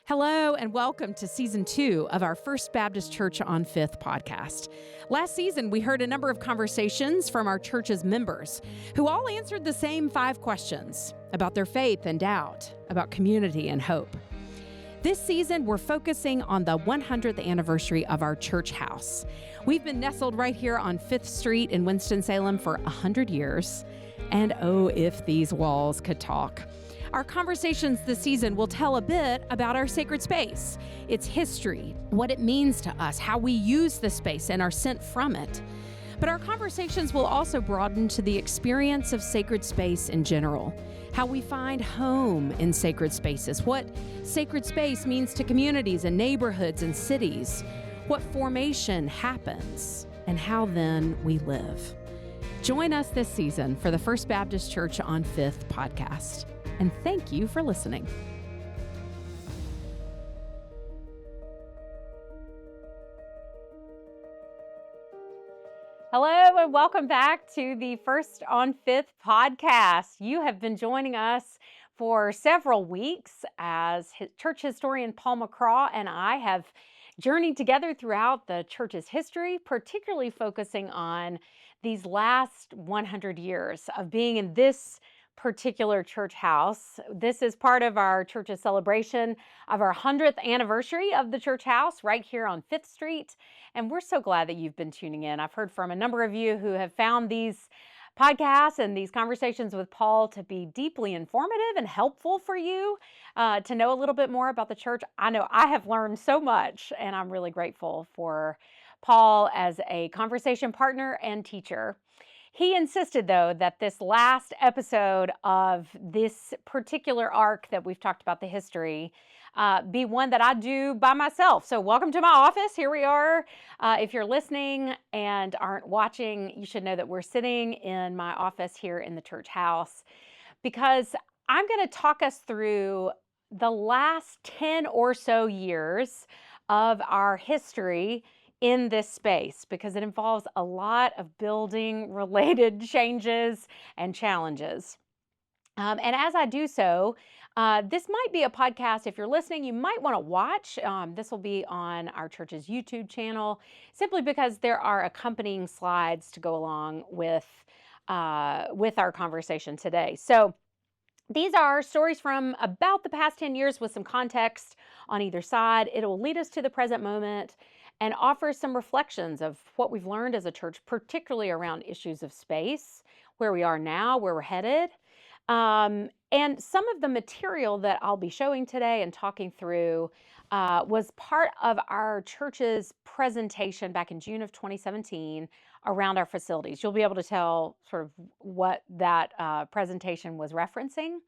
Hello and welcome to Season 2 of our First Baptist Church on Fifth podcast. Last season, we heard a number of conversations from our church's members who all answered the same 5 questions about their faith and doubt, about community and hope. This season, we're focusing on the 100th anniversary of our church house. We've been nestled right here on 5th Street in Winston-Salem for 100 years. And oh, if these walls could talk. Our conversations this season will tell a bit about our sacred space, its history, what it means to us, how we use the space and are sent from it. But our conversations will also broaden to the experience of sacred space in general, how we find home in sacred spaces, what sacred space means to communities and neighborhoods and cities, what formation happens, and how then we live. Join us this season for the First Baptist Church on Fifth podcast. And thank you for listening. Hello and welcome back to the First on Fifth podcast. You have been joining us for several weeks as church historian Paul McCraw and I have journeyed together throughout the church's history, particularly focusing on these last 100 years of being in this particular church house. This is part of our church's celebration of our 100th anniversary of the church house right here on 5th Street. And we're so glad that you've been tuning in. I've heard from a number of you who have found these podcasts and these conversations with Paul to be deeply informative and helpful for you to know a little bit more about the church. I know I have learned so much, and I'm really grateful for Paul as a conversation partner and teacher. He insisted, though, that this last episode of this particular arc that we've talked about the history be one that I do by myself. So welcome to my office. Here we are. If you're listening and aren't watching, you should know that we're sitting in my office here in the church house because I'm going to talk us through the last 10 or so years of our history in this space because it involves a lot of building related changes and challenges. And as I do so, this might be a podcast. If you're listening, you might want to watch. This will be on our church's YouTube channel simply because there are accompanying slides to go along with our conversation today. So these are stories from about the past 10 years with some context on either side. It will lead us to the present moment and offer some reflections of what we've learned as a church, particularly around issues of space, where we are now, where we're headed. And some of the material that I'll be showing today and talking through was part of our church's presentation back in June of 2017 around our facilities. You'll be able to tell sort of what that presentation was referencing.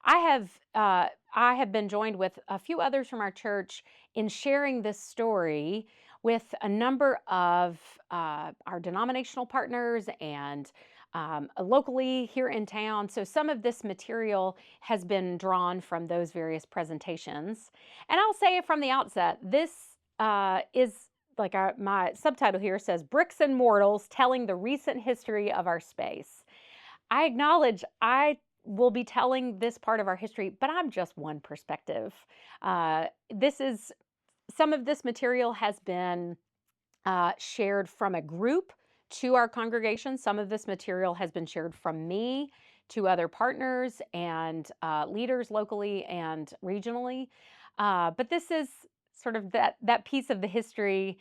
I have been joined with a few others from our church in sharing this story with a number of our denominational partners and locally here in town. So some of this material has been drawn from those various presentations. And I'll say from the outset, this is like my subtitle here says, Bricks and Mortals Telling the Recent History of Our Space. I acknowledge I will be telling this part of our history, but I'm just one perspective. Some of this material has been shared from a group to our congregation. Some of this material has been shared from me to other partners and leaders locally and regionally. But this is sort of that piece of the history.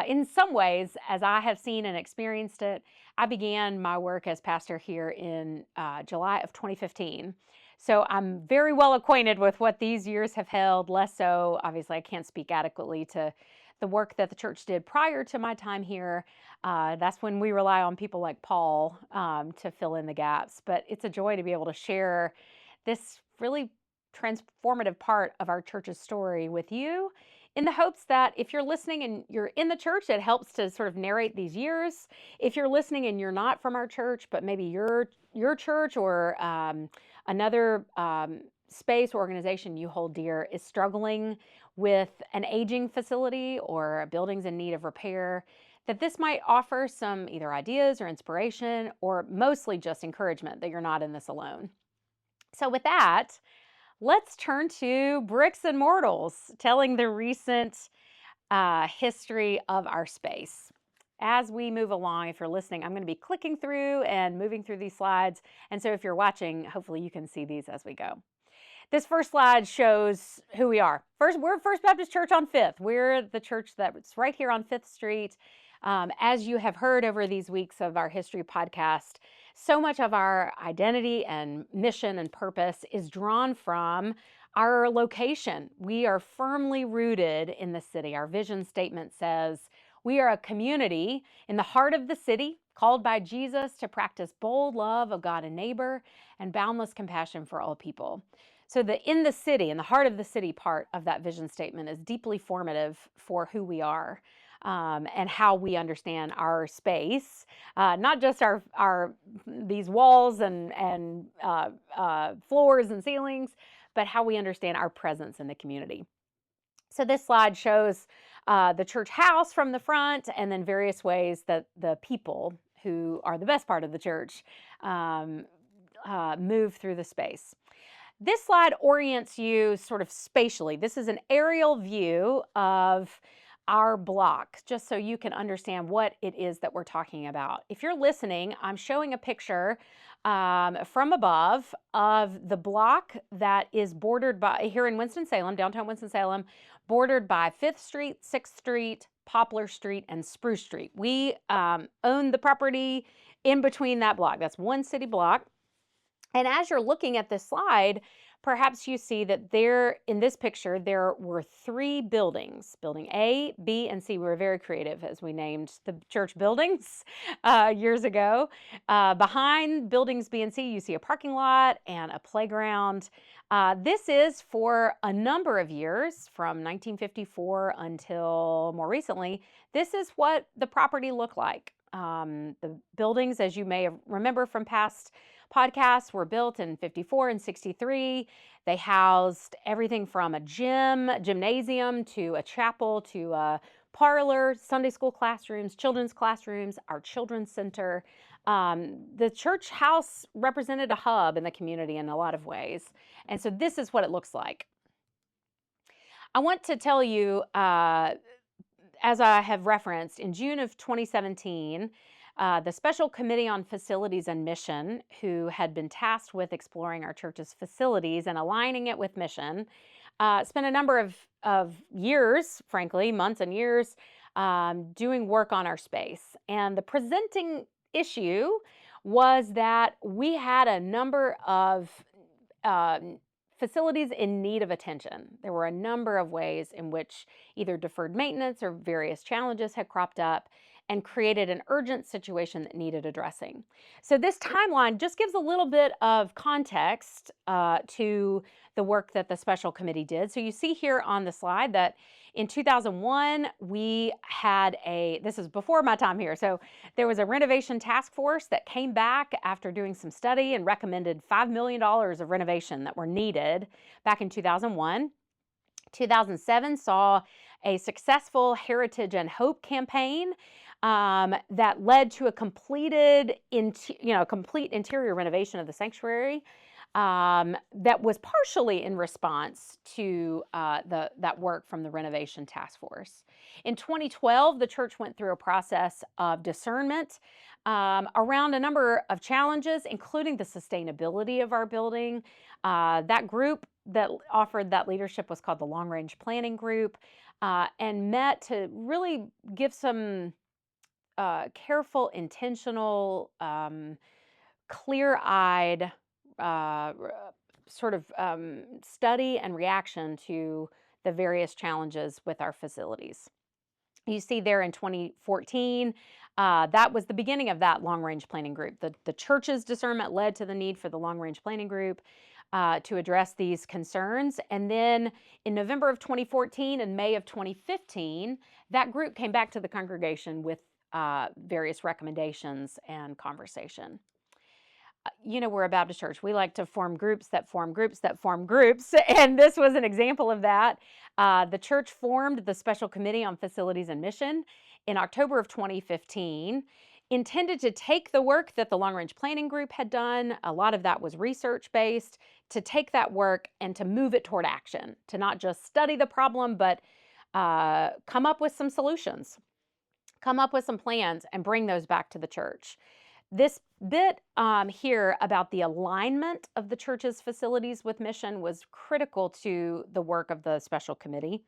In some ways, as I have seen and experienced it, I began my work as pastor here in July of 2015. So I'm very well acquainted with what these years have held, less so, obviously, I can't speak adequately to the work that the church did prior to my time here. That's when we rely on people like Paul to fill in the gaps. But it's a joy to be able to share this really transformative part of our church's story with you, in the hopes that if you're listening and you're in the church, it helps to sort of narrate these years. If you're listening and you're not from our church, but maybe your church or another space or organization you hold dear is struggling with an aging facility or buildings in need of repair, that this might offer some either ideas or inspiration or mostly just encouragement that you're not in this alone. So with that, let's turn to bricks and mortals, telling the recent history of our space. As we move along, if you're listening, I'm going to be clicking through and moving through these slides. And so if you're watching, hopefully you can see these as we go. This first slide shows who we are. First, we're First Baptist Church on 5th. We're the church that's right here on 5th Street. As you have heard over these weeks of our history podcast, so much of our identity and mission and purpose is drawn from our location. We are firmly rooted in the city. Our vision statement says, we are a community in the heart of the city, called by Jesus to practice bold love of God and neighbor and boundless compassion for all people. So the in the city, in the heart of the city part of that vision statement is deeply formative for who we are and how we understand our space, not just our these walls and floors and ceilings, but how we understand our presence in the community. So this slide shows the church house from the front, and then various ways that the people who are the best part of the church move through the space. This slide orients you sort of spatially. This is an aerial view of our block, just so you can understand what it is that we're talking about. If you're listening, I'm showing a picture from above of the block that is bordered by, here in Winston-Salem, downtown Winston-Salem, bordered by 5th Street, 6th Street, Poplar Street, and Spruce Street. We own the property in between that block. That's one city block. And as you're looking at this slide, perhaps you see that there, in this picture, there were 3 buildings, building A, B, and C. We were very creative as we named the church buildings years ago. Behind buildings B and C, you see a parking lot and a playground. This is for a number of years, from 1954 until more recently, this is what the property looked like. The buildings, as you may remember from past podcasts, were built in 54 and 63. They housed everything from a gymnasium, to a chapel, to a parlor, Sunday school classrooms, children's classrooms, our children's center. The church house represented a hub in the community in a lot of ways. And so this is what it looks like. I want to tell you, as I have referenced, in June of 2017, the Special Committee on Facilities and Mission, who had been tasked with exploring our church's facilities and aligning it with mission, spent a number of years, frankly, months and years, doing work on our space. And the presenting issue was that we had a number of facilities in need of attention. There were a number of ways in which either deferred maintenance or various challenges had cropped up and created an urgent situation that needed addressing. So this timeline just gives a little bit of context to the work that the special committee did. So you see here on the slide that in 2001, we had this is before my time here, so there was a renovation task force that came back after doing some study and recommended $5 million of renovation that were needed back in 2001. 2007 saw a successful Heritage and Hope campaign that led to a complete interior renovation of the sanctuary that was partially in response to that work from the renovation task force. In 2012, the church went through a process of discernment around a number of challenges, including the sustainability of our building. That group that offered that leadership was called the Long Range Planning Group, and met to really give some careful, intentional, clear-eyed sort of study and reaction to the various challenges with our facilities. You see there in 2014, that was the beginning of that long-range planning group. The church's discernment led to the need for the long-range planning group to address these concerns. And then in November of 2014 and May of 2015, that group came back to the congregation with various recommendations and conversation. We're a Baptist church. We like to form groups that form groups that form groups, and this was an example of that. The church formed the Special Committee on Facilities and Mission in October of 2015. intended to take the work that the long range planning group had done. A lot of that was research based, to take that work and to move it toward action, to not just study the problem, but come up with some solutions, come up with some plans, and bring those back to the church. This bit here about the alignment of the church's facilities with mission was critical to the work of the special committee.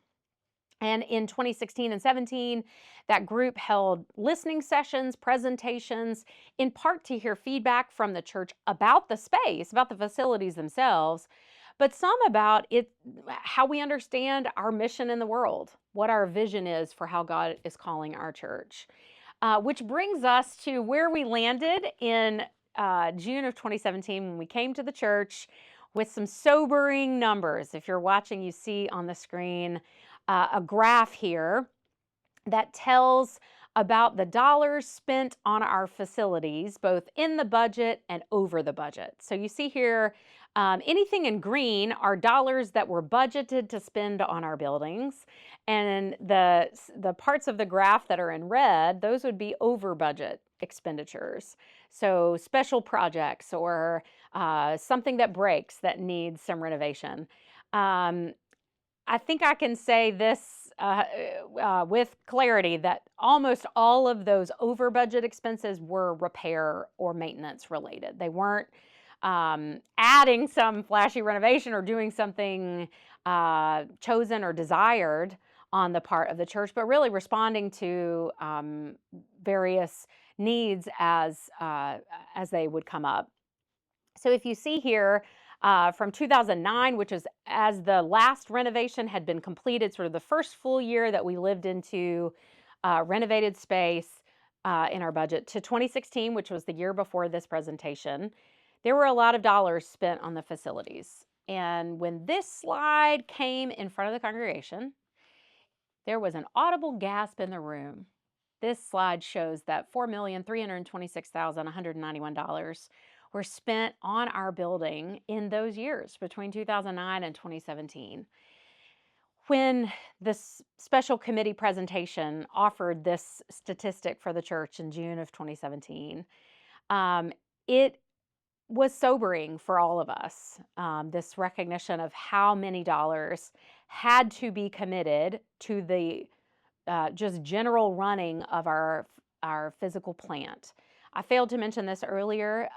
And in 2016 and 17, that group held listening sessions, presentations, in part to hear feedback from the church about the space, about the facilities themselves, but some about it, how we understand our mission in the world, what our vision is for how God is calling our church. Which brings us to where we landed in June of 2017 when we came to the church with some sobering numbers. If you're watching, you see on the screen a graph here that tells about the dollars spent on our facilities, both in the budget and over the budget. So you see here, anything in green are dollars that were budgeted to spend on our buildings. And the parts of the graph that are in red, those would be over budget expenditures. So special projects or something that breaks that needs some renovation. I think I can say this with clarity that almost all of those over budget expenses were repair or maintenance related. They weren't adding some flashy renovation or doing something chosen or desired on the part of the church, but really responding to various needs as they would come up. So if you see here, from 2009, which is as the last renovation had been completed, sort of the first full year that we lived into renovated space in our budget, to 2016, which was the year before this presentation, there were a lot of dollars spent on the facilities. And when this slide came in front of the congregation, there was an audible gasp in the room. This slide shows that $4,326,191 were spent on our building in those years between 2009 and 2017. When this special committee presentation offered this statistic for the church in June of 2017, it was sobering for all of us, this recognition of how many dollars had to be committed to the just general running of our physical plant. I failed to mention this earlier.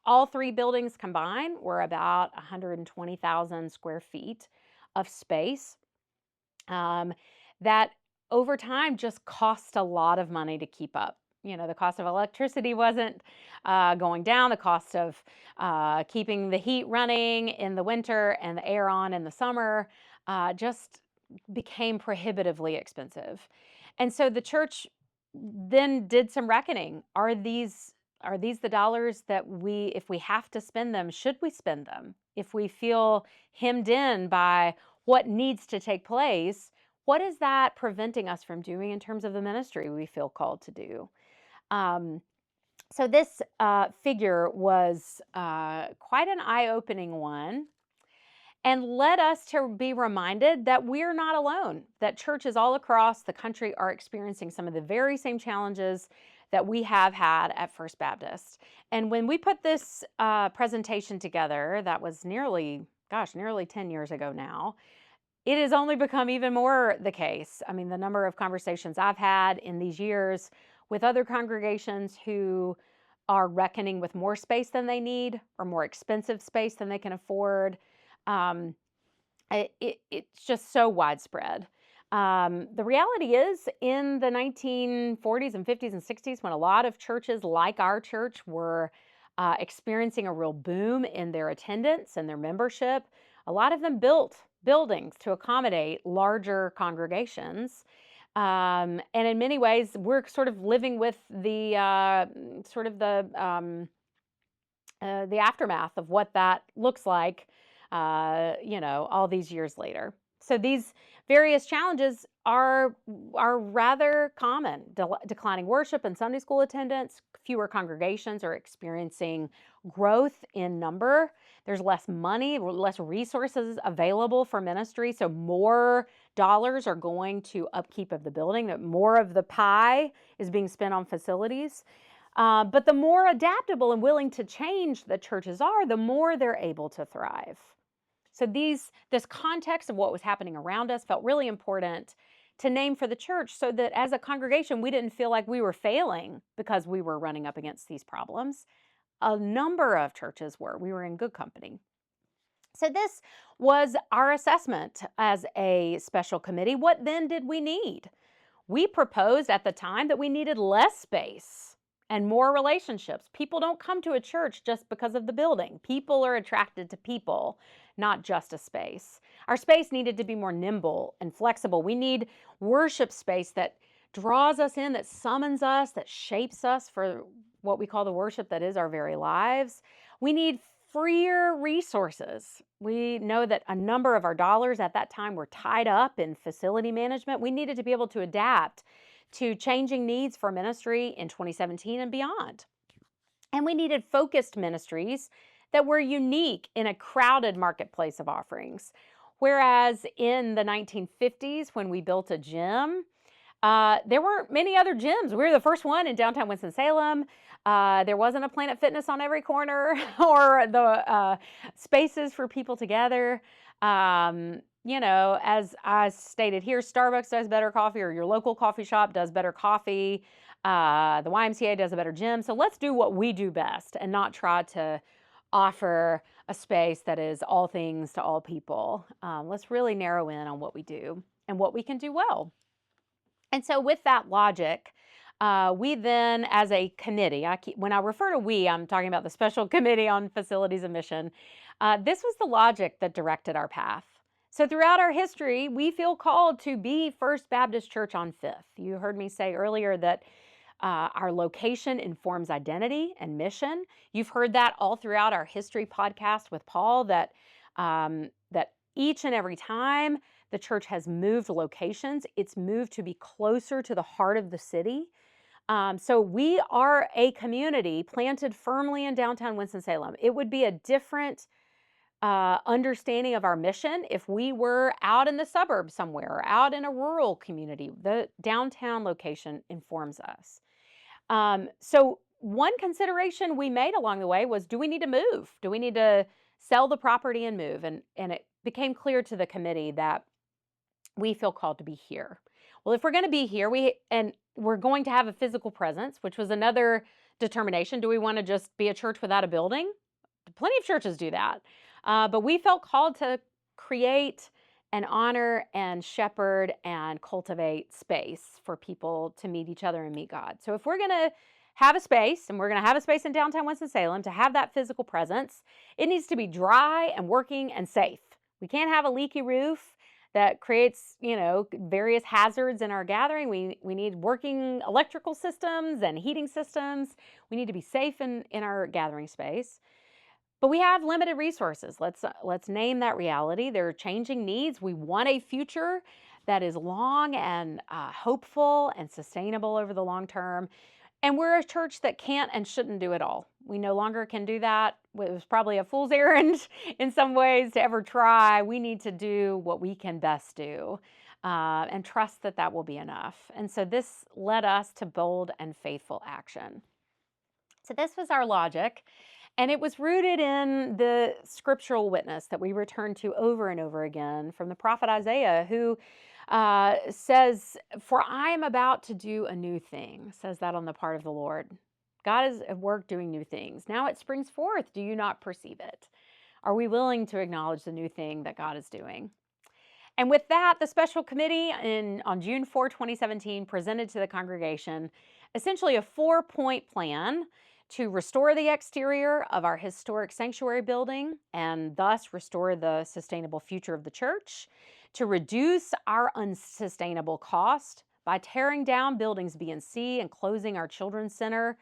All three buildings combined were about 120,000 square feet of space that over time just cost a lot of money to keep up. You know, the cost of electricity wasn't going down. The cost of keeping the heat running in the winter and the air on in the summer just became prohibitively expensive. And so the church then did some reckoning. Are these the dollars that if we have to spend them, should we spend them? If we feel hemmed in by what needs to take place, what is that preventing us from doing in terms of the ministry we feel called to do? So this figure was quite an eye-opening one, and led us to be reminded that we're not alone, that churches all across the country are experiencing some of the very same challenges that we have had at First Baptist. And when we put this presentation together, that was nearly 10 years ago now, it has only become even more the case. I mean, the number of conversations I've had in these years with other congregations who are reckoning with more space than they need or more expensive space than they can afford. It's just so widespread. The reality is, in the 1940s and 50s and 60s, when a lot of churches like our church were experiencing a real boom in their attendance and their membership, a lot of them built buildings to accommodate larger congregations. And in many ways, we're sort of living with the aftermath of what that looks like, all these years later. So these various challenges are rather common. Declining worship and Sunday school attendance, fewer congregations are experiencing growth in number. There's less money, less resources available for ministry, so more dollars are going to upkeep of the building, that more of the pie is being spent on facilities. But the more adaptable and willing to change the churches are, the more they're able to thrive. So this context of what was happening around us felt really important to name for the church, so that as a congregation, we didn't feel like we were failing because we were running up against these problems. A number of churches were. We were in good company. So this was our assessment as a special committee. What then did we need? We proposed at the time that we needed less space and more relationships. People don't come to a church just because of the building. People are attracted to people, not just a space. Our space needed to be more nimble and flexible. We need worship space that draws us in, that summons us, that shapes us for what we call the worship that is our very lives. We need freer resources. We know that a number of our dollars at that time were tied up in facility management. We needed to be able to adapt to changing needs for ministry in 2017 and beyond. And we needed focused ministries that were unique in a crowded marketplace of offerings. Whereas in the 1950s, when we built a gym, there weren't many other gyms. We were the first one in downtown Winston-Salem. There wasn't a Planet Fitness on every corner or the spaces for people together. As I stated here, Starbucks does better coffee, or your local coffee shop does better coffee. The YMCA does a better gym. So let's do what we do best and not try to offer a space that is all things to all people. Let's really narrow in on what we do and what we can do well. And so with that logic, we then, as a committee, when I refer to we, I'm talking about the Special Committee on Facilities and Mission. This was the logic that directed our path. So throughout our history, we feel called to be First Baptist Church on Fifth. You heard me say earlier that our location informs identity and mission. You've heard that all throughout our history podcast with Paul, that each and every time the church has moved locations, it's moved to be closer to the heart of the city. So we are a community planted firmly in downtown Winston-Salem. It would be a different understanding of our mission if we were out in the suburbs somewhere or out in a rural community. The downtown location informs us. So one consideration we made along the way was, do we need to move? Do we need to sell the property and move? And it became clear to the committee that we feel called to be here. Well, if we're going to be here, we're going to have a physical presence, which was another determination. Do we want to just be a church without a building? Plenty of churches do that. But we felt called to create and honor and shepherd and cultivate space for people to meet each other and meet God. So if we're going to have a space, and we're going to have a space in downtown Winston-Salem to have that physical presence, it needs to be dry and working and safe. We can't have a leaky roof that creates, various hazards in our gathering. We need working electrical systems and heating systems. We need to be safe in our gathering space. But we have limited resources. Let's name that reality. There are changing needs. We want a future that is long and hopeful and sustainable over the long term. And we're a church that can't and shouldn't do it all. We no longer can do that. It was probably a fool's errand in some ways to ever try. We need to do what we can best do and trust that that will be enough. And so this led us to bold and faithful action. So this was our logic. And it was rooted in the scriptural witness that we return to over and over again from the prophet Isaiah, who says, "For I am about to do a new thing," says that on the part of the Lord. God is at work doing new things. Now it springs forth. Do you not perceive it? Are we willing to acknowledge the new thing that God is doing? And with that, the special committee on June 4, 2017, presented to the congregation essentially a 4-point plan to restore the exterior of our historic sanctuary building and thus restore the sustainable future of the church, to reduce our unsustainable cost by tearing down buildings B and C and closing our children's center,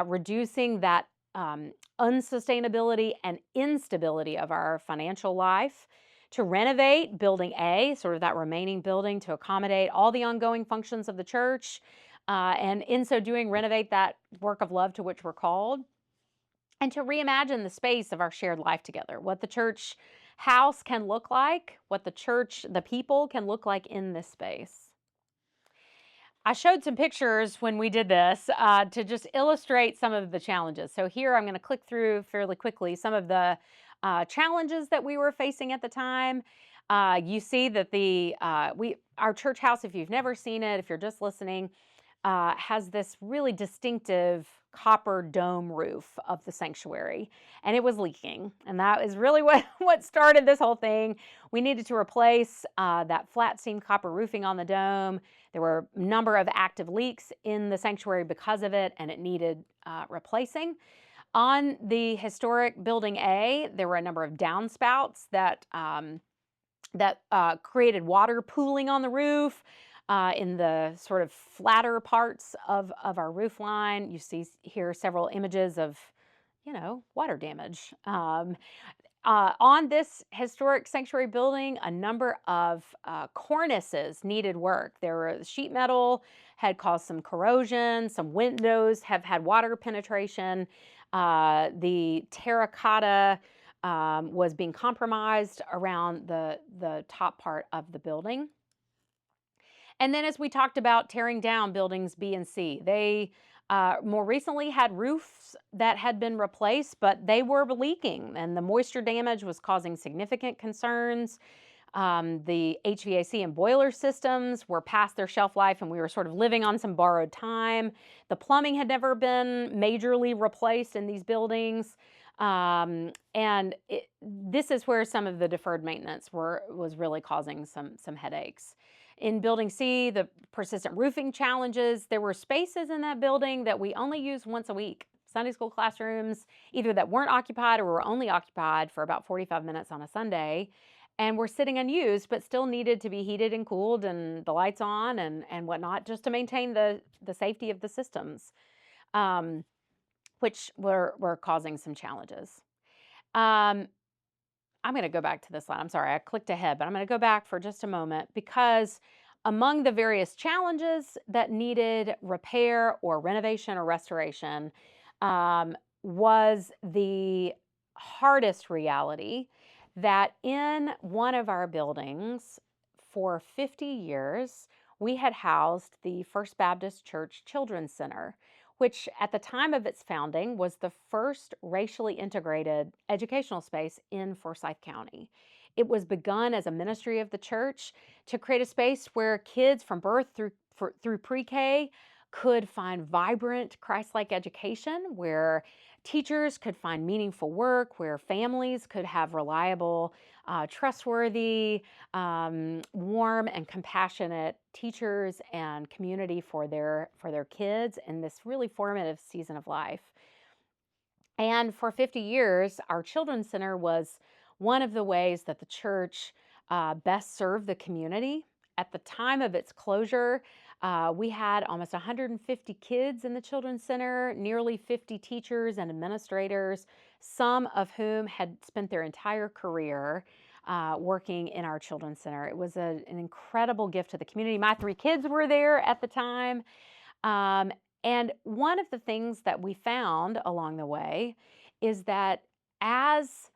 reducing that unsustainability and instability of our financial life, to renovate Building A, sort of that remaining building, to accommodate all the ongoing functions of the church, and in so doing, renovate that work of love to which we're called, and to reimagine the space of our shared life together, what the church house can look like, what the people can look like in this space. I showed some pictures when we did this to just illustrate some of the challenges. So here I'm going to click through fairly quickly some of the challenges that we were facing at the time. You see that our church house, if you've never seen it, if you're just listening, has this really distinctive copper dome roof of the sanctuary, and it was leaking. And that is really what started this whole thing. We needed to replace that flat seam copper roofing on the dome. There were a number of active leaks in the sanctuary because of it, and it needed replacing. On the historic Building A, there were a number of downspouts that created water pooling on the roof. In the sort of flatter parts of our roof line. You see here several images of, water damage. On this historic sanctuary building, a number of cornices needed work. Sheet metal had caused some corrosion. Some windows have had water penetration. The terracotta was being compromised around the top part of the building. And then, as we talked about tearing down buildings B and C, they more recently had roofs that had been replaced, but they were leaking, and the moisture damage was causing significant concerns. The HVAC and boiler systems were past their shelf life, and we were sort of living on some borrowed time. The plumbing had never been majorly replaced in these buildings. This is where some of the deferred maintenance was really causing some headaches. In Building C, the persistent roofing challenges, there were spaces in that building that we only used once a week. Sunday school classrooms, either that weren't occupied or were only occupied for about 45 minutes on a Sunday, and were sitting unused, but still needed to be heated and cooled and the lights on and whatnot, just to maintain the safety of the systems, which were causing some challenges. I'm going to go back to this slide. I'm sorry, I clicked ahead, but I'm going to go back for just a moment, because among the various challenges that needed repair or renovation or restoration was the hardest reality that in one of our buildings for 50 years, we had housed the First Baptist Church Children's Center, which at the time of its founding was the first racially integrated educational space in Forsyth County. It was begun as a ministry of the church to create a space where kids from birth through pre-K could find vibrant Christ-like education, where teachers could find meaningful work, where families could have reliable, trustworthy, warm and compassionate teachers and community for their kids in this really formative season of life. And for 50 years, our Children's Center was one of the ways that the church best served the community. At the time of its closure, we had almost 150 kids in the Children's Center, nearly 50 teachers and administrators, some of whom had spent their entire career working in our Children's Center. It was an incredible gift to the community. My 3 kids were there at the time. And one of the things that we found along the way is that as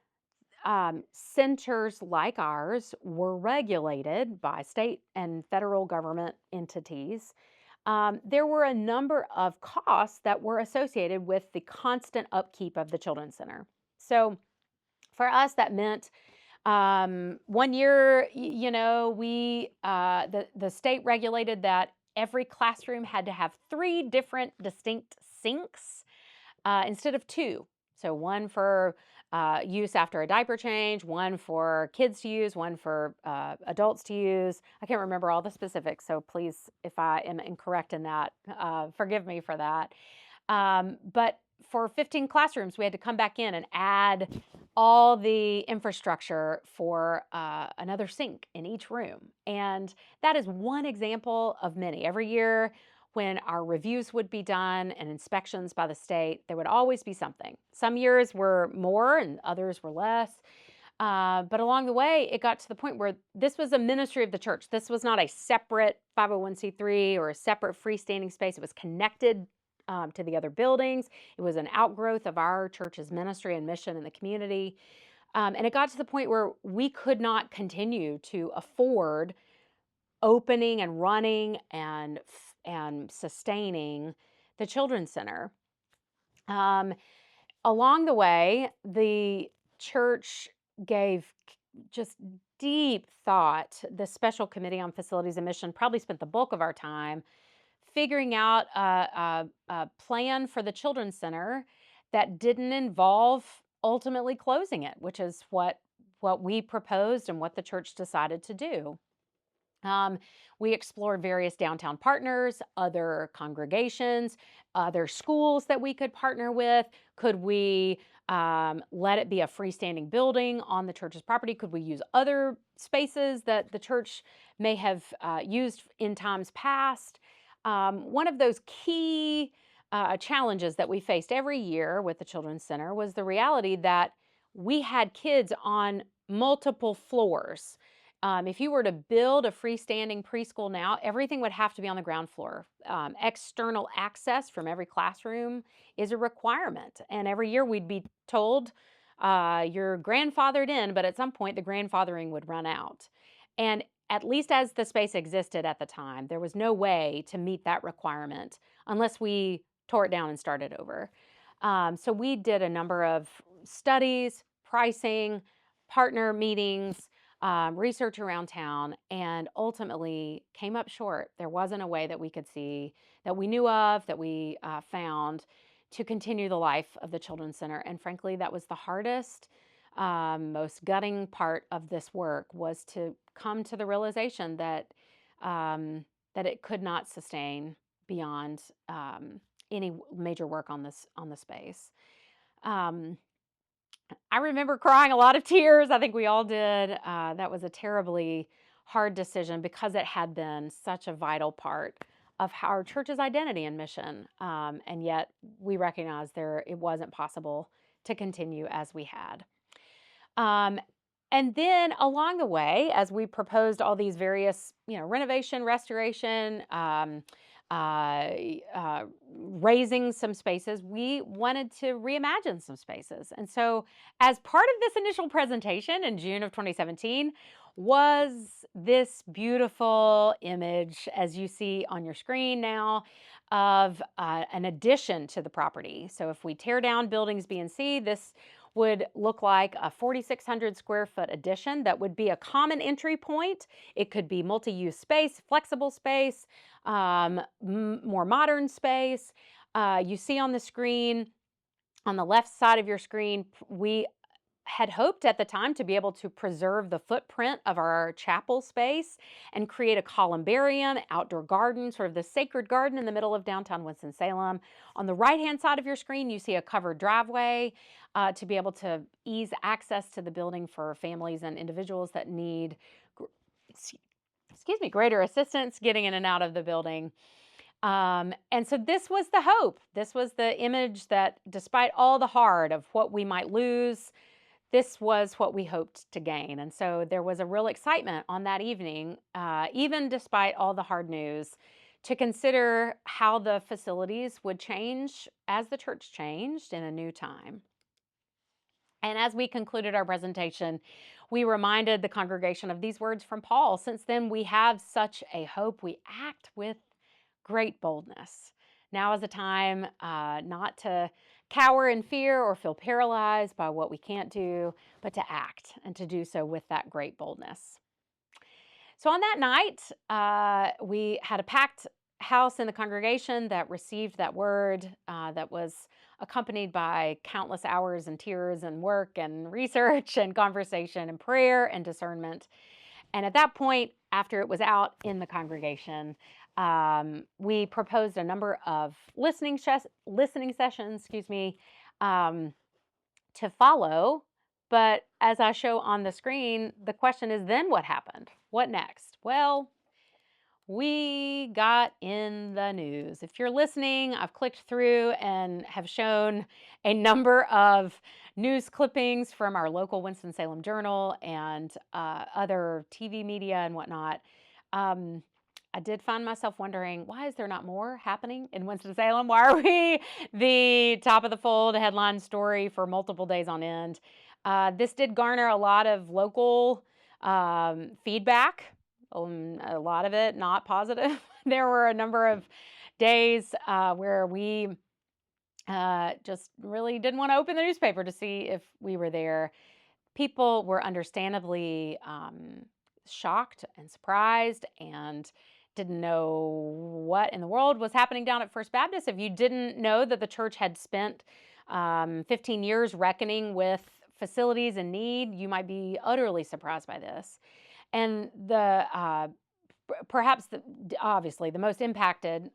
centers like ours were regulated by state and federal government entities, there were a number of costs that were associated with the constant upkeep of the Children's Center. So for us, that meant 1 year, the state regulated that every classroom had to have 3 different distinct sinks instead of 2. So one for use after a diaper change, one for kids to use, one for adults to use. I can't remember all the specifics, so please, if I am incorrect in that, forgive me for that. But for 15 classrooms, we had to come back in and add all the infrastructure for another sink in each room. And that is one example of many. Every year, when our reviews would be done and inspections by the state, there would always be something. Some years were more and others were less. But along the way, it got to the point where this was a ministry of the church. This was not a separate 501c3 or a separate freestanding space. It was connected to the other buildings. It was an outgrowth of our church's ministry and mission in the community. And it got to the point where we could not continue to afford opening and running and sustaining the children's center. Along the way, the church gave just deep thought. The Special Committee on Facilities and Mission probably spent the bulk of our time figuring out a plan for the children's center that didn't involve ultimately closing it, which is what we proposed and what the church decided to do. We explored various downtown partners, other congregations, other schools that we could partner with. Could we let it be a freestanding building on the church's property? Could we use other spaces that the church may have used in times past? One of those key challenges that we faced every year with the Children's Center was the reality that we had kids on multiple floors. If you were to build a freestanding preschool now, everything would have to be on the ground floor. External access from every classroom is a requirement. And every year we'd be told, you're grandfathered in, but at some point the grandfathering would run out. And at least as the space existed at the time, there was no way to meet that requirement unless we tore it down and started over. So we did a number of studies, pricing, partner meetings, research around town, and ultimately came up short. There wasn't a way that we could see, that we knew of, that we found to continue the life of the Children's Center. And frankly, that was the hardest, most gutting part of this work, was to come to the realization that that it could not sustain beyond any major work on the space. I remember crying a lot of tears. I think we all did. That was a terribly hard decision because it had been such a vital part of our church's identity and mission. And yet we recognized it wasn't possible to continue as we had. And then along the way, as we proposed all these various, renovation, restoration, raising some spaces, we wanted to reimagine some spaces. And so as part of this initial presentation in June of 2017 was this beautiful image, as you see on your screen now, of an addition to the property. So if we tear down buildings B and C, this would look like a 4,600 square foot addition that would be a common entry point. It could be multi-use space, flexible space, more modern space. You see on the screen, on the left side of your screen, we had hoped at the time to be able to preserve the footprint of our chapel space and create a columbarium, outdoor garden, sort of the sacred garden in the middle of downtown Winston-Salem. On the right-hand side of your screen, you see a covered driveway to be able to ease access to the building for families and individuals that need, greater assistance getting in and out of the building. And so this was the hope. This was the image that, despite all the hard of what we might lose, this was what we hoped to gain. And so there was a real excitement on that evening, even despite all the hard news, to consider how the facilities would change as the church changed in a new time. And as we concluded our presentation, we reminded the congregation of these words from Paul. Since then, we have such a hope. We act with great boldness. Now is a time not to cower in fear or feel paralyzed by what we can't do, but to act and to do so with that great boldness. So on that night, we had a packed house in the congregation that received that word, that was accompanied by countless hours and tears and work and research and conversation and prayer and discernment. And at that point, after it was out in the congregation, we proposed a number of listening sessions, to follow. But as I show on the screen, the question is, then what happened? What next? Well, we got in the news. If you're listening, I've clicked through and have shown a number of news clippings from our local Winston-Salem Journal and other TV media and whatnot. Um, I did find myself wondering, why is there not more happening in Winston-Salem? Why are we the top of the fold headline story for multiple days on end? This did garner a lot of local feedback, a lot of it not positive. There were a number of days where we just really didn't want to open the newspaper to see if we were there. People were understandably shocked and surprised and didn't know what in the world was happening down at First Baptist. If you didn't know that the church had spent 15 years reckoning with facilities in need, you might be utterly surprised by this. And perhaps obviously the most impacted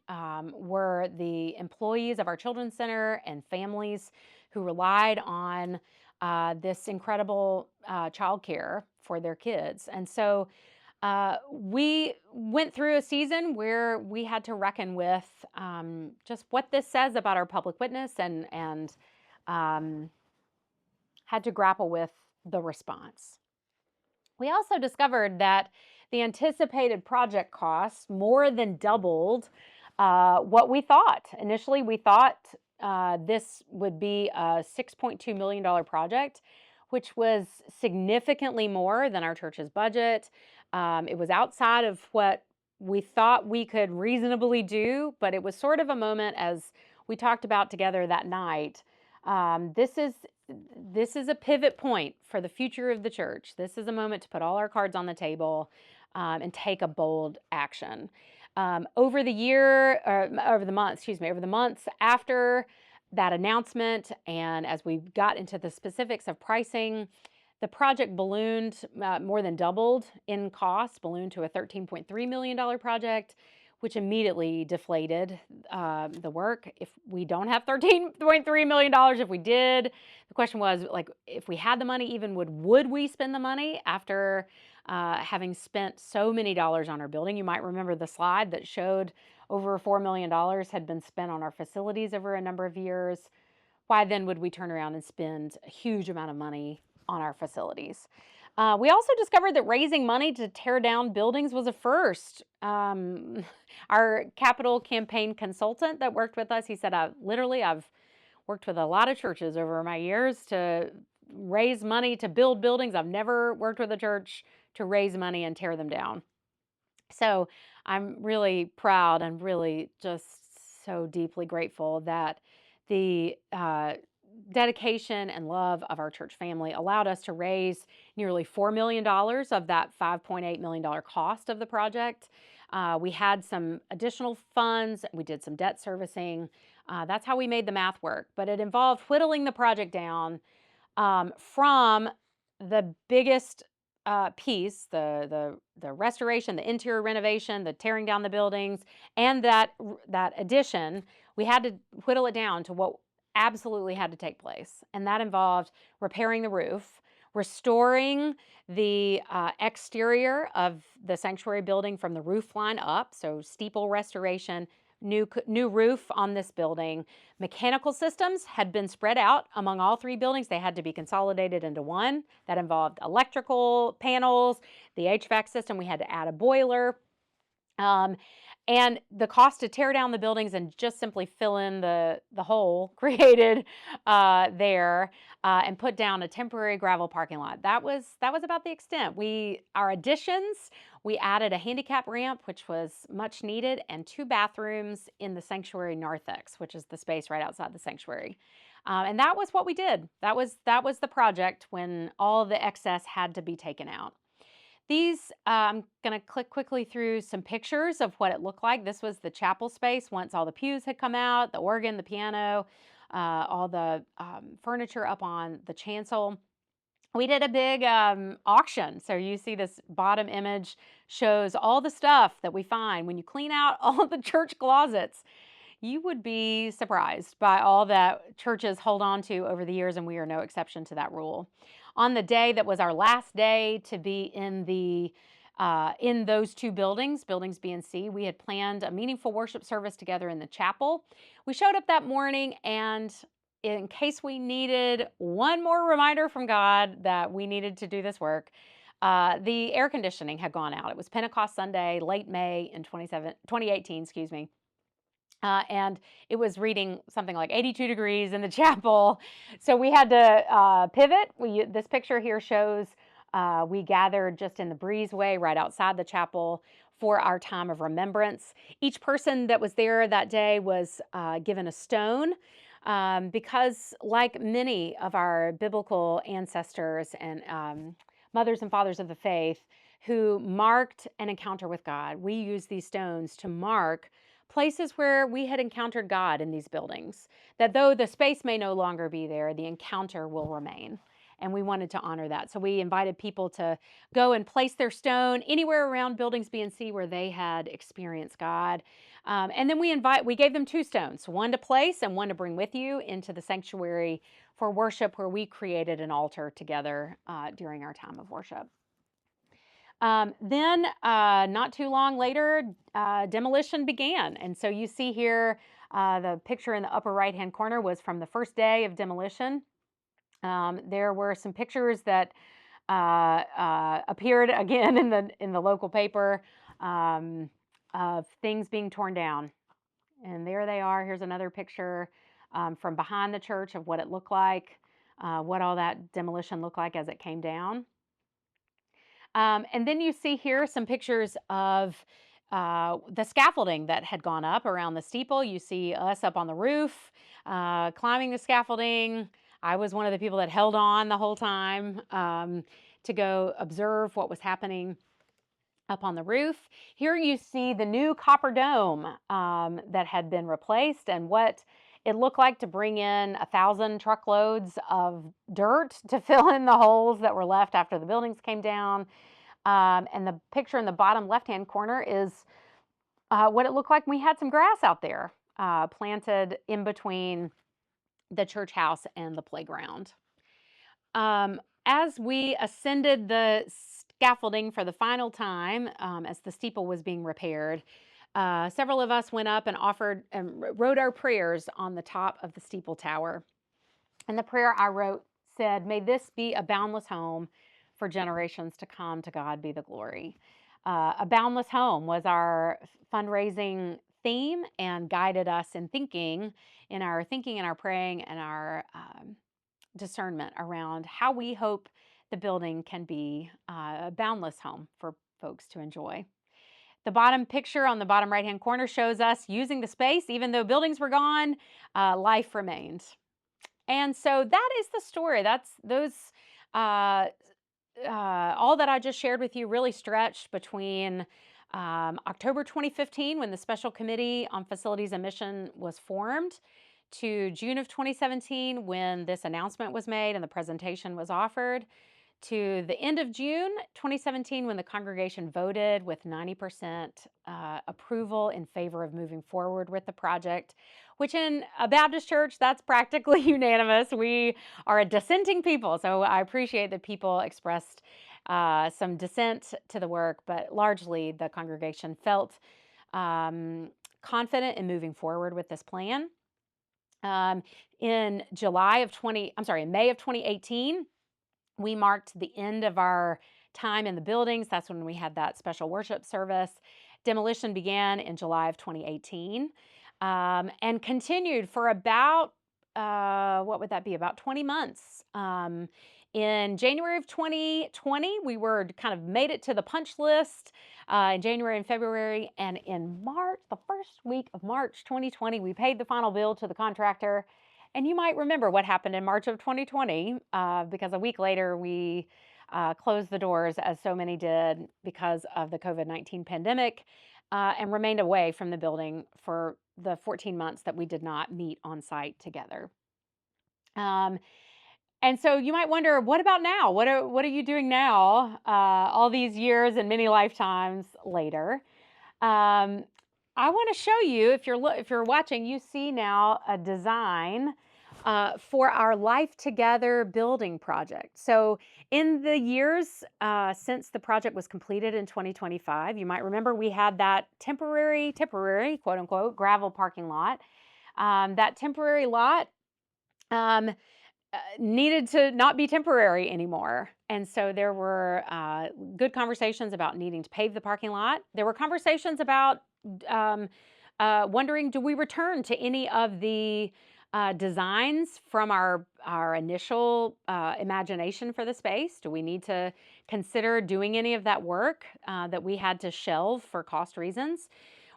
were the employees of our children's center and families who relied on this incredible childcare for their kids. And so we went through a season where we had to reckon with just what this says about our public witness and had to grapple with the response. We also discovered that the anticipated project costs more than doubled what we thought. Initially, we thought this would be a $6.2 million project, which was significantly more than our church's budget. It was outside of what we thought we could reasonably do, but it was sort of a moment, as we talked about together that night. This is a pivot point for the future of the church. This is a moment to put all our cards on the table and take a bold action. Over the months after that announcement, and as we got into the specifics of pricing, the project ballooned, more than doubled in cost, ballooned to a $13.3 million project, which immediately deflated the work. If we don't have $13.3 million, if we did, the question was, like, if we had the money, even would we spend the money after having spent so many dollars on our building? You might remember the slide that showed over $4 million had been spent on our facilities over a number of years. Why then would we turn around and spend a huge amount of money on our facilities? We also discovered that raising money to tear down buildings was a first. Our capital campaign consultant that worked with us, he said, I've worked with a lot of churches over my years to raise money to build buildings. I've never worked with a church to raise money and tear them down. So I'm really proud and really just so deeply grateful that the dedication and love of our church family allowed us to raise nearly $4 million of that $5.8 million cost of the project. We had some additional funds. We did some debt servicing. That's how we made the math work. But it involved whittling the project down from the biggest piece, the restoration, the interior renovation, the tearing down the buildings, and that addition. We had to whittle it down to what absolutely had to take place. And that involved repairing the roof, restoring the exterior of the sanctuary building from the roof line up, so steeple restoration, new roof on this building. Mechanical systems had been spread out among all three buildings. They had to be consolidated into one. That involved electrical panels, the HVAC system. We had to add a boiler. And the cost to tear down the buildings and just simply fill in the hole created there and put down a temporary gravel parking lot. That was about the extent. Our additions, we added a handicap ramp, which was much needed, and 2 bathrooms in the sanctuary narthex, which is the space right outside the sanctuary. And that was what we did. That was the project when all the excess had to be taken out. These, I'm going to click quickly through some pictures of what it looked like. This was the chapel space once all the pews had come out, the organ, the piano, all the furniture up on the chancel. We did a big auction. So you see this bottom image shows all the stuff that we find when you clean out all of the church closets. You would be surprised by all that churches hold on to over the years, and we are no exception to that rule. On the day that was our last day to be in the in those two buildings, buildings B and C. We had planned a meaningful worship service together in the chapel. We showed up that morning, and in case we needed one more reminder from God that we needed to do this work, the air conditioning had gone out. It was Pentecost Sunday, late May in 2018, excuse me. And it was reading something like 82 degrees in the chapel. So we had to pivot. This picture here shows we gathered just in the breezeway right outside the chapel for our time of remembrance. Each person that was there that day was given a stone because, like many of our biblical ancestors and mothers and fathers of the faith who marked an encounter with God, we use these stones to mark places where we had encountered God in these buildings, that though the space may no longer be there, the encounter will remain. And we wanted to honor that. So we invited people to go and place their stone anywhere around buildings B and C where they had experienced God. And then we gave them two stones, one to place and one to bring with you into the sanctuary for worship, where we created an altar together during our time of worship. Then, not too long later, demolition began. And so you see here, the picture in the upper right-hand corner was from the first day of demolition. There were some pictures that appeared again in the local paper of things being torn down. And there they are. Here's another picture from behind the church of what it looked like, what all that demolition looked like as it came down. And then you see here some pictures of the scaffolding that had gone up around the steeple. You see us up on the roof, climbing the scaffolding. I was one of the people that held on the whole time to go observe what was happening up on the roof. Here you see the new copper dome that had been replaced, and what it looked like to bring in 1,000 truckloads of dirt to fill in the holes that were left after the buildings came down. And the picture in the bottom left-hand corner is what it looked like. We had some grass out there planted in between the church house and the playground. As we ascended the scaffolding for the final time, as the steeple was being repaired, several of us went up and offered and wrote our prayers on the top of the steeple tower. And the prayer I wrote said, "May this be a boundless home for generations to come. To God be the glory." A boundless home was our fundraising theme and guided us in our praying, and our discernment around how we hope the building can be a boundless home for folks to enjoy. The bottom picture on the bottom right-hand corner shows us using the space. Even though buildings were gone, life remained. And so that is the story. All that I just shared with you really stretched between October 2015, when the Special Committee on Facilities and Mission was formed, to June of 2017, when this announcement was made and the presentation was offered, to the end of June 2017, when the congregation voted with 90% approval in favor of moving forward with the project, which in a Baptist church, that's practically unanimous. We are a dissenting people, so I appreciate that people expressed some dissent to the work, but largely the congregation felt confident in moving forward with this plan. In May of 2018, we marked the end of our time in the buildings. That's when we had that special worship service. Demolition began in July of 2018 and continued for about, about 20 months. In January of 2020, we were kind of made it to the punch list in January and February. And in March, the first week of March 2020, we paid the final bill to the contractor. And you might remember what happened in March of 2020, because a week later we closed the doors, as so many did, because of the COVID-19 pandemic, and remained away from the building for the 14 months that we did not meet on site together. And so you might wonder, what about now? What are you doing now, all these years and many lifetimes later? I want to show you, if you're watching, you see now a design for our Life Together building project. So, in the years since the project was completed in 2025, you might remember we had that temporary, quote unquote, gravel parking lot. That temporary lot um, needed to not be temporary anymore. And so there were good conversations about needing to pave the parking lot. There were conversations about um, wondering, do we return to any of the designs from our initial imagination for the space? Do we need to consider doing any of that work that we had to shelve for cost reasons?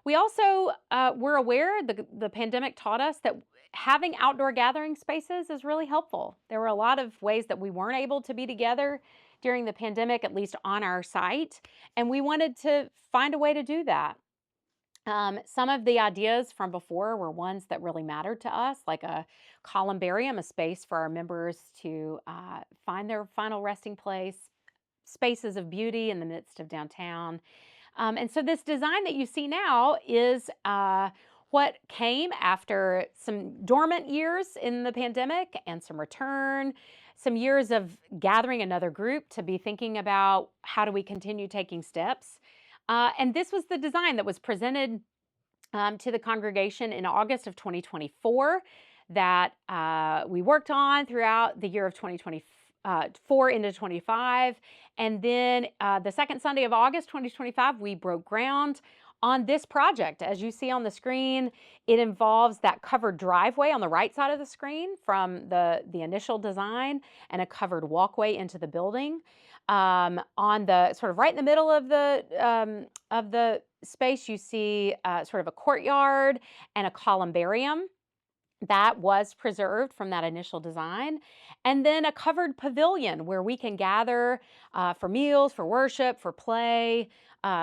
We also were aware the pandemic taught us that having outdoor gathering spaces is really helpful. There were a lot of ways that we weren't able to be together during the pandemic, at least on our site, and we wanted to find a way to do that. Some of the ideas from before were ones that really mattered to us, like a columbarium, a space for our members to find their final resting place, spaces of beauty in the midst of downtown. And so this design that you see now is what came after some dormant years in the pandemic and some return, some years of gathering another group to be thinking about how do we continue taking steps. And this was the design that was presented to the congregation in August of 2024 that we worked on throughout the year of 2024 into 25. And then the second Sunday of August 2025, we broke ground on this project. As you see on the screen, it involves that covered driveway on the right side of the screen from the initial design and a covered walkway into the building. On the sort of right in the middle of the space, you see sort of a courtyard and a columbarium that was preserved from that initial design, and then a covered pavilion where we can gather for meals, for worship, for play,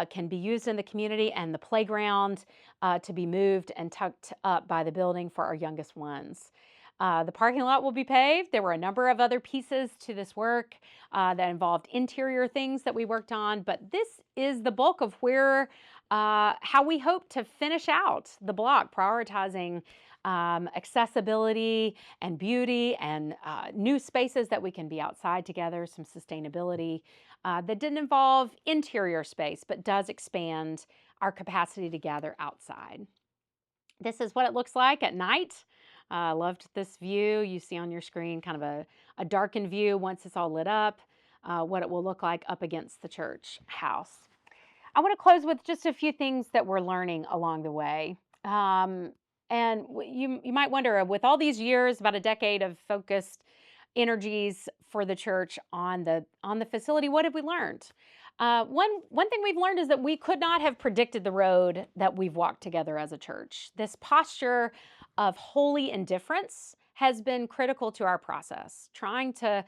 can be used in the community, and the playground to be moved and tucked up by the building for our youngest ones. The parking lot will be paved. There were a number of other pieces to this work that involved interior things that we worked on, but this is the bulk of how we hope to finish out the block, prioritizing accessibility and beauty and new spaces that we can be outside together, some sustainability that didn't involve interior space, but does expand our capacity to gather outside. This is what it looks like at night. Loved this view. You see on your screen kind of a darkened view once it's all lit up, what it will look like up against the church house. I want to close with just a few things that we're learning along the way. You might wonder, with all these years, about a decade of focused energies for the church on the facility, what have we learned? One thing we've learned is that we could not have predicted the road that we've walked together as a church. This posture of holy indifference has been critical to our process, trying to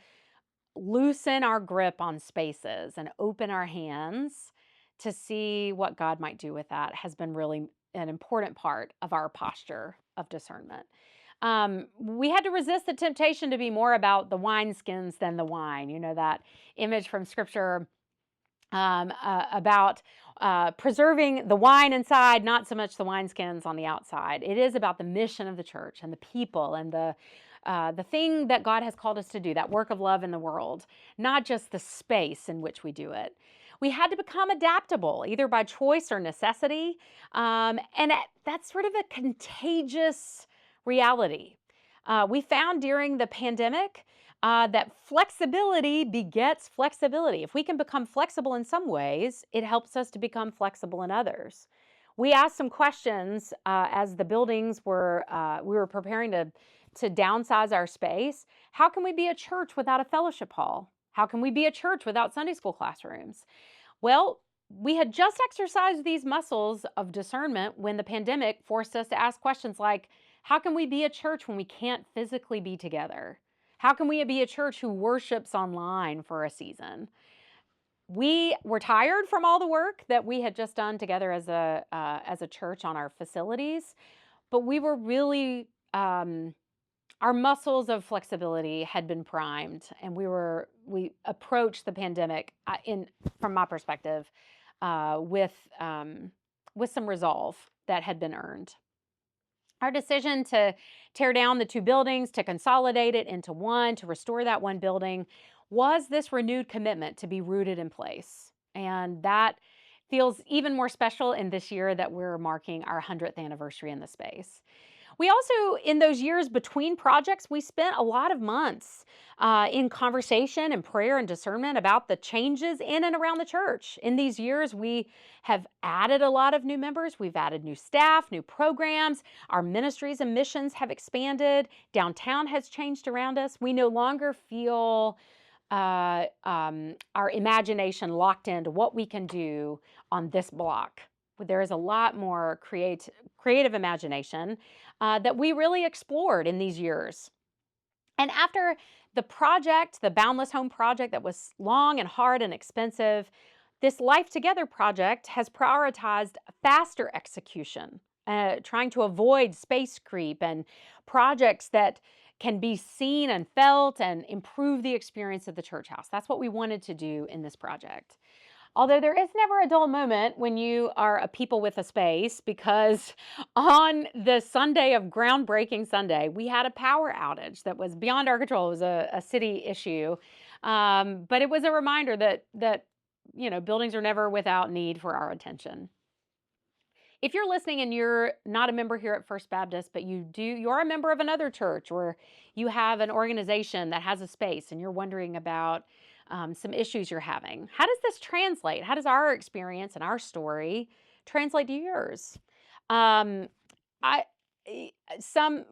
loosen our grip on spaces and open our hands to see what God might do with that has been really an important part of our posture of discernment. We had to resist the temptation to be more about the wineskins than the wine. You know, that image from scripture about preserving the wine inside, not so much the wineskins on the outside. It is about the mission of the church and the people and the thing that God has called us to do, that work of love in the world, not just the space in which we do it. We had to become adaptable, either by choice or necessity, that's sort of a contagious reality. We found during the pandemic that flexibility begets flexibility. If we can become flexible in some ways, it helps us to become flexible in others. We asked some questions as the buildings we were preparing to downsize our space. How can we be a church without a fellowship hall? How can we be a church without Sunday school classrooms? Well, we had just exercised these muscles of discernment when the pandemic forced us to ask questions like, how can we be a church when we can't physically be together? How can we be a church who worships online for a season? We were tired from all the work that we had just done together as a church on our facilities, but we were really our muscles of flexibility had been primed, and we approached the pandemic from my perspective with some resolve that had been earned. Our decision to tear down the two buildings, to consolidate it into one, to restore that one building, was this renewed commitment to be rooted in place. And that feels even more special in this year that we're marking our 100th anniversary in the space. We also, in those years between projects, we spent a lot of months in conversation and prayer and discernment about the changes in and around the church. In these years, we have added a lot of new members. We've added new staff, new programs. Our ministries and missions have expanded. Downtown has changed around us. We no longer feel our imagination locked into what we can do on this block. There is a lot more creative imagination that we really explored in these years. And after the project, the Boundless Home project that was long and hard and expensive, this Life Together project has prioritized faster execution, trying to avoid space creep and projects that can be seen and felt and improve the experience of the church house. That's what we wanted to do in this project. Although there is never a dull moment when you are a people with a space, because on the Sunday of groundbreaking Sunday, we had a power outage that was beyond our control. It was a city issue, but it was a reminder that buildings are never without need for our attention. If you're listening and you're not a member here at First Baptist, but you're a member of another church, or you have an organization that has a space and you're wondering about some issues you're having, how does this translate? How does our experience and our story translate to yours? Um, I some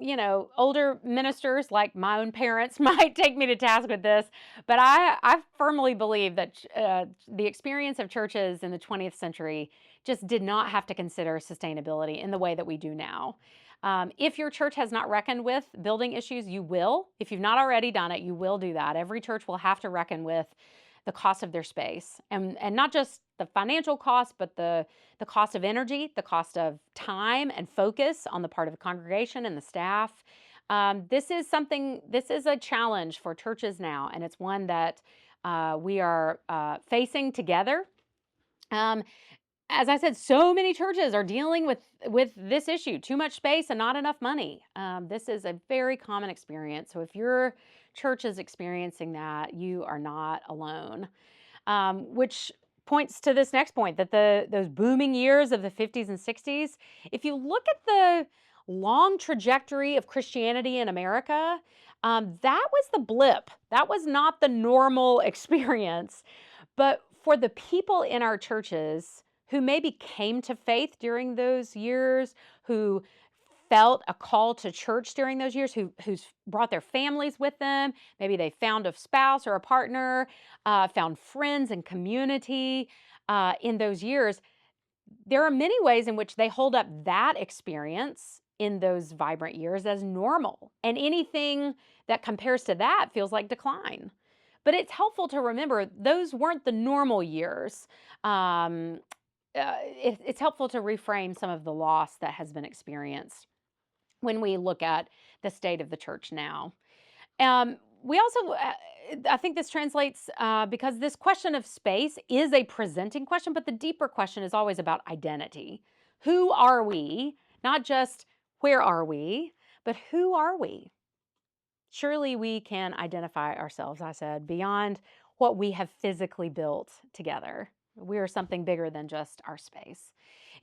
older ministers like my own parents might take me to task with this, but I firmly believe that the experience of churches in the 20th century just did not have to consider sustainability in the way that we do now. If your church has not reckoned with building issues, you will. If you've not already done it, you will do that. Every church will have to reckon with the cost of their space, and not just the financial cost, but the cost of energy, the cost of time and focus on the part of the congregation and the staff. This is a challenge for churches now, and it's one that we are facing together. As I said, so many churches are dealing with this issue: too much space and not enough money. This is a very common experience. So if your church is experiencing that, you are not alone. Which points to this next point, that those booming years of the 50s and 60s, if you look at the long trajectory of Christianity in America, that was the blip. That was not the normal experience. But for the people in our churches who maybe came to faith during those years, who felt a call to church during those years, who's brought their families with them, maybe they found a spouse or a partner, found friends and community in those years, there are many ways in which they hold up that experience in those vibrant years as normal. And anything that compares to that feels like decline. But it's helpful to remember those weren't the normal years. It's helpful to reframe some of the loss that has been experienced when we look at the state of the church now. We also, I think this translates because this question of space is a presenting question, but the deeper question is always about identity. Who are we? Not just where are we, but who are we? Surely we can identify ourselves, I said, beyond what we have physically built together. We are something bigger than just our space.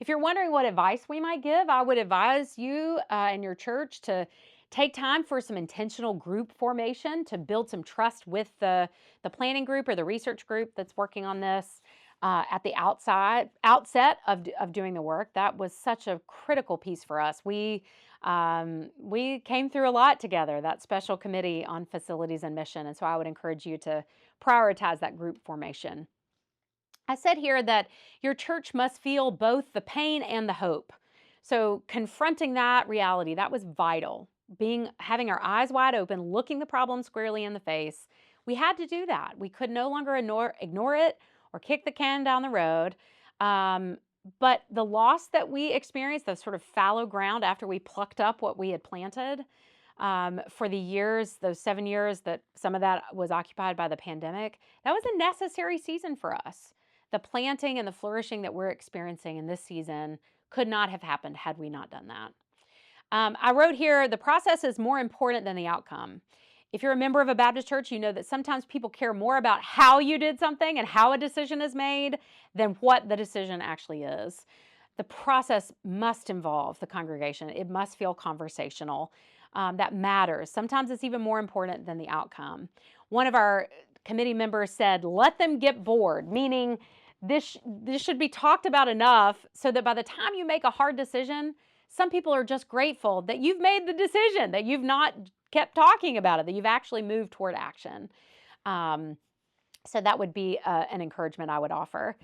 If you're wondering what advice we might give, I would advise you and your church to take time for some intentional group formation, to build some trust with the planning group or the research group that's working on this at the outset of doing the work. That was such a critical piece for us. We came through a lot together, that special committee on facilities and mission, and so I would encourage you to prioritize that group formation. I said here that your church must feel both the pain and the hope. So confronting that reality, that was vital. Having our eyes wide open, looking the problem squarely in the face. We had to do that. We could no longer ignore it or kick the can down the road. But the loss that we experienced, the sort of fallow ground after we plucked up what we had planted, for the years, those 7 years that some of that was occupied by the pandemic, that was a necessary season for us. The planting and the flourishing that we're experiencing in this season could not have happened had we not done that. I wrote here, the process is more important than the outcome. If you're a member of a Baptist church, you know that sometimes people care more about how you did something and how a decision is made than what the decision actually is. The process must involve the congregation. It must feel conversational. That matters. Sometimes it's even more important than the outcome. One of our committee members said, let them get bored, meaning this should be talked about enough so that by the time you make a hard decision, some people are just grateful that you've made the decision, that you've not kept talking about it, that you've actually moved toward action. So that would be an encouragement I would offer.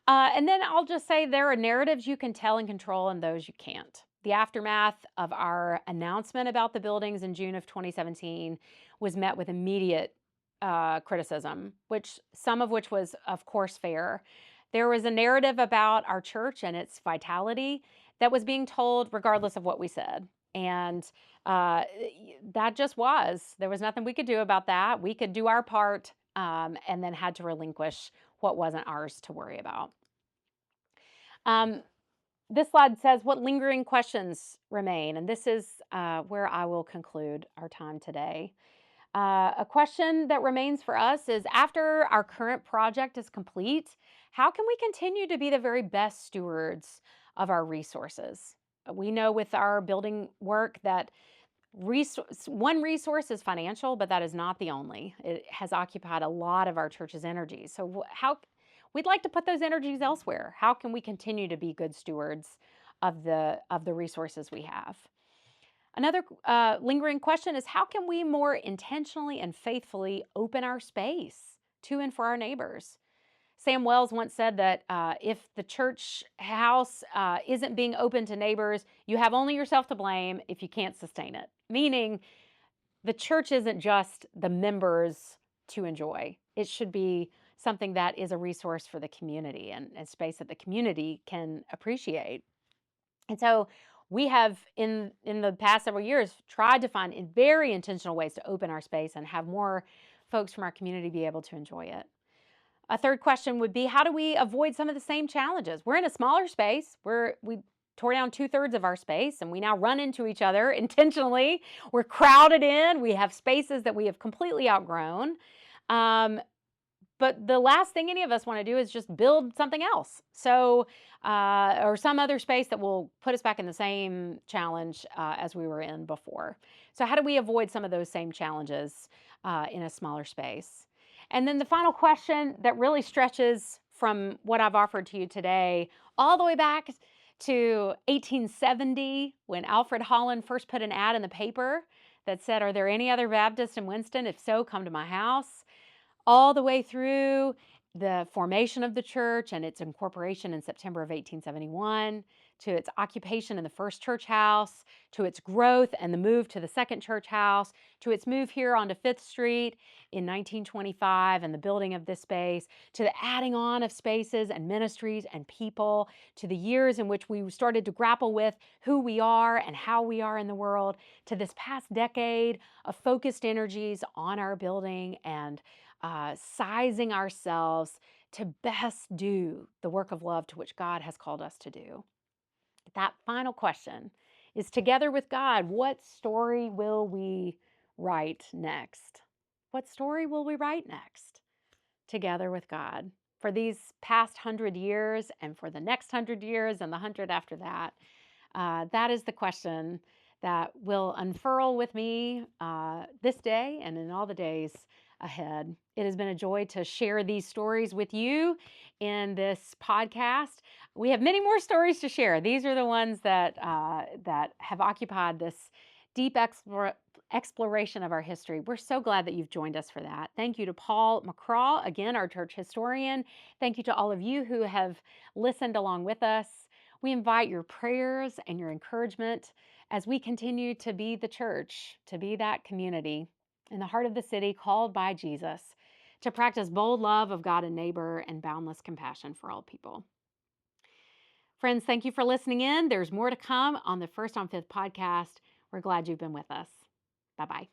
And then I'll just say there are narratives you can tell and control and those you can't. The aftermath of our announcement about the buildings in June of 2017 was met with immediate criticism, some of which was, of course, fair. There was a narrative about our church and its vitality that was being told regardless of what we said. And that just was. There was nothing we could do about that. We could do our part and then had to relinquish what wasn't ours to worry about. This slide says what lingering questions remain, and this is where I will conclude our time today. A question that remains for us is, after our current project is complete, how can we continue to be the very best stewards of our resources? We know with our building work that one resource is financial, but that is not the only. It has occupied a lot of our church's energy. So we'd like to put those energies elsewhere. How can we continue to be good stewards of the resources we have? Another lingering question is, how can we more intentionally and faithfully open our space to and for our neighbors? Sam Wells once said that if the church house isn't being open to neighbors, you have only yourself to blame if you can't sustain it. Meaning, the church isn't just the members to enjoy. It should be something that is a resource for the community and a space that the community can appreciate. And so we have, in the past several years, tried to find very intentional ways to open our space and have more folks from our community be able to enjoy it. A third question would be, how do we avoid some of the same challenges? We're in a smaller space. We tore down 2/3 of our space, and we now run into each other intentionally. We're crowded in. We have spaces that we have completely outgrown. But the last thing any of us want to do is just build something else. So, or some other space that will put us back in the same challenge as we were in before. So how do we avoid some of those same challenges in a smaller space? And then the final question that really stretches from what I've offered to you today all the way back to 1870, when Alfred Holland first put an ad in the paper that said, "Are there any other Baptists in Winston? If so, come to my house." All the way through the formation of the church and its incorporation in September of 1871, to its occupation in the first church house, to its growth and the move to the second church house, to its move here onto 5th Street in 1925 and the building of this space, to the adding on of spaces and ministries and people, to the years in which we started to grapple with who we are and how we are in the world, to this past decade of focused energies on our building and sizing ourselves to best do the work of love to which God has called us to do. That final question is, together with God, what story will we write next? What story will we write next? Together with God. For these past 100 years and for the next 100 years and the 100 after that, that is the question that will unfurl with me this day and in all the days ahead. It has been a joy to share these stories with you in this podcast. We have many more stories to share. These are the ones that have occupied this deep exploration of our history. We're so glad that you've joined us for that. Thank you to Paul McCraw, again, our church historian. Thank you to all of you who have listened along with us. We invite your prayers and your encouragement as we continue to be the church, to be that community in the heart of the city called by Jesus, to practice bold love of God and neighbor and boundless compassion for all people. Friends, thank you for listening in. There's more to come on the First on Fifth podcast. We're glad you've been with us. Bye-bye.